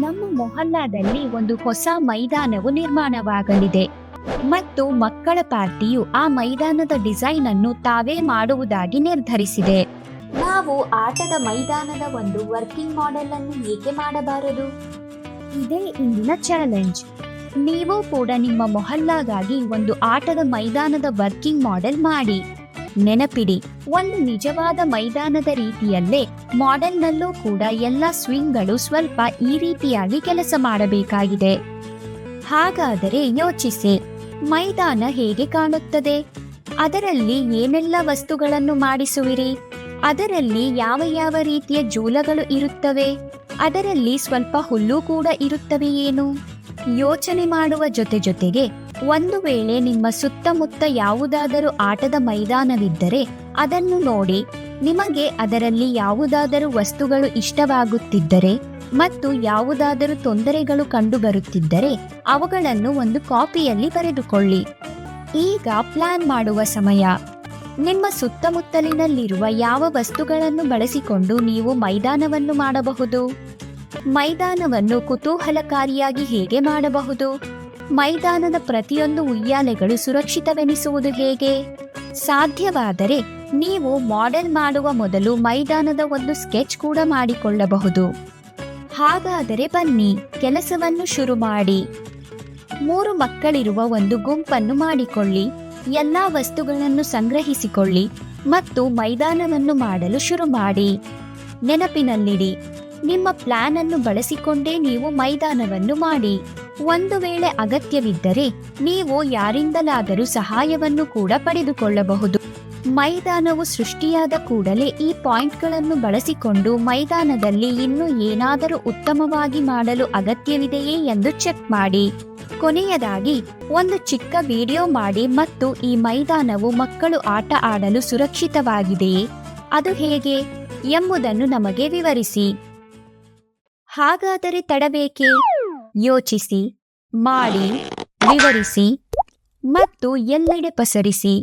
ನಮ್ಮ ಮೊಹಲ್ಲಾದಲ್ಲಿ ಒಂದು ಹೊಸ ಮೈದಾನವು ನಿರ್ಮಾಣವಾಗಲಿದೆ ಮತ್ತು ಮಕ್ಕಳ ಪಾರ್ಟಿಯು ಆ ಮೈದಾನದ ಡಿಸೈನ್ ಅನ್ನು ತಾವೇ ಮಾಡುವುದಾಗಿ ನಿರ್ಧರಿಸಿದೆ. ನಾವು ಆಟದ ಮೈದಾನದ ಒಂದು ವರ್ಕಿಂಗ್ ಮಾಡೆಲ್ ಅನ್ನು ಏಕೆ ಮಾಡಬಾರದು? ಇದೇ ಇಂದಿನ ಚಾಲೆಂಜ್. ನೀವು ಕೂಡ ನಿಮ್ಮ ಮೊಹಲ್ಲಾಗಾಗಿ ಒಂದು ಆಟದ ಮೈದಾನದ ವರ್ಕಿಂಗ್ ಮಾಡೆಲ್ ಮಾಡಿ. ನೆನಪಿಡಿ, ಒಂದು ನಿಜವಾದ ಮೈದಾನದ ರೀತಿಯಲ್ಲೇ ಮಾಡೆಲ್ನಲ್ಲೂ ಕೂಡ ಎಲ್ಲ ಸ್ವಿಂಗ್ಗಳು ಸ್ವಲ್ಪ ಈ ರೀತಿಯಾಗಿ ಕೆಲಸ ಮಾಡಬೇಕಾಗಿದೆ. ಹಾಗಾದರೆ ಯೋಚಿಸಿ, ಮೈದಾನ ಹೇಗೆ ಕಾಣುತ್ತದೆ? ಅದರಲ್ಲಿ ಏನೆಲ್ಲ ವಸ್ತುಗಳನ್ನು ಮಾಡಿಸುವಿರಿ? ಅದರಲ್ಲಿ ಯಾವ ಯಾವ ರೀತಿಯ ಜೂಲಗಳು ಇರುತ್ತವೆ? ಅದರಲ್ಲಿ ಸ್ವಲ್ಪ ಹುಲ್ಲು ಕೂಡ ಇರುತ್ತವೆ ಏನು? ಯೋಚನೆ ಮಾಡುವ ಜೊತೆಗೆ ಒಂದು ವೇಳೆ ನಿಮ್ಮ ಸುತ್ತಮುತ್ತ ಯಾವುದಾದರೂ ಆಟದ ಮೈದಾನವಿದ್ದರೆ ಅದನ್ನು ನೋಡಿ. ನಿಮಗೆ ಅದರಲ್ಲಿ ಯಾವುದಾದರೂ ವಸ್ತುಗಳು ಇಷ್ಟವಾಗುತ್ತಿದ್ದರೆ ಮತ್ತು ಯಾವುದಾದರೂ ತೊಂದರೆಗಳು ಕಂಡುಬರುತ್ತಿದ್ದರೆ ಅವುಗಳನ್ನು ಒಂದು ಕಾಪಿಯಲ್ಲಿ ಬರೆದುಕೊಳ್ಳಿ. ಈಗ ಪ್ಲಾನ್ ಮಾಡುವ ಸಮಯ. ನಿಮ್ಮ ಸುತ್ತಮುತ್ತಲಿನಲ್ಲಿರುವ ಯಾವ ವಸ್ತುಗಳನ್ನು ಬಳಸಿಕೊಂಡು ನೀವು ಮೈದಾನವನ್ನು ಮಾಡಬಹುದು? ಮೈದಾನವನ್ನು ಕುತೂಹಲಕಾರಿಯಾಗಿ ಹೇಗೆ ಮಾಡಬಹುದು? ಮೈದಾನದ ಪ್ರತಿಯೊಂದು ಉಯ್ಯಾಲೆಗಳು ಸುರಕ್ಷಿತವೆನಿಸುವುದು ಹೇಗೆ? ಸಾಧ್ಯವಾದರೆ ನೀವು ಮಾಡೆಲ್ ಮಾಡುವ ಮೊದಲು ಮೈದಾನದ ಒಂದು ಸ್ಕೆಚ್ ಕೂಡ ಮಾಡಿಕೊಳ್ಳಬಹುದು. ಹಾಗಾದರೆ ಬನ್ನಿ, ಕೆಲಸವನ್ನು ಶುರು ಮಾಡಿ. 3 ಮಕ್ಕಳಿರುವ ಒಂದು ಗುಂಪನ್ನು ಮಾಡಿಕೊಳ್ಳಿ. ಎಲ್ಲಾ ವಸ್ತುಗಳನ್ನು ಸಂಗ್ರಹಿಸಿಕೊಳ್ಳಿ ಮತ್ತು ಮೈದಾನವನ್ನು ಮಾಡಲು ಶುರು ಮಾಡಿ. ನೆನಪಿನಲ್ಲಿಡಿ, ನಿಮ್ಮ ಪ್ಲಾನ್ ಅನ್ನು ಬಳಸಿಕೊಂಡೇ ನೀವು ಮೈದಾನವನ್ನು ಮಾಡಿ. ಒಂದು ವೇಳೆ ಅಗತ್ಯವಿದ್ದರೆ ನೀವು ಯಾರಿಂದಲಾದರೂ ಸಹಾಯವನ್ನು ಕೂಡ ಪಡೆದುಕೊಳ್ಳಬಹುದು. ಮೈದಾನವು ಸೃಷ್ಟಿಯಾದ ಕೂಡಲೇ ಈ ಪಾಯಿಂಟ್ಗಳನ್ನು ಬಳಸಿಕೊಂಡು ಮೈದಾನದಲ್ಲಿ ಇನ್ನೂ ಏನಾದರೂ ಉತ್ತಮವಾಗಿ ಮಾಡಲು ಅಗತ್ಯವಿದೆಯೇ ಎಂದು ಚೆಕ್ ಮಾಡಿ. ಕೊನೆಯದಾಗಿ ಒಂದು ಚಿಕ್ಕ ವಿಡಿಯೋ ಮಾಡಿ ಮತ್ತು ಈ ಮೈದಾನವು ಮಕ್ಕಳು ಆಟ ಆಡಲು ಸುರಕ್ಷಿತವಾಗಿದೆಯೇ, ಅದು ಹೇಗೆ ಎಂಬುದನ್ನು ನಮಗೆ ವಿವರಿಸಿ. ಹಾಗಾದರೆ ತಡಬೇಕೆ? ಯೋಚಿಸಿ, ಮಾಡಿ, ವಿವರಿಸಿ ಮತ್ತು ಎಲ್ಲೆಡೆ ಪಸರಿಸಿ.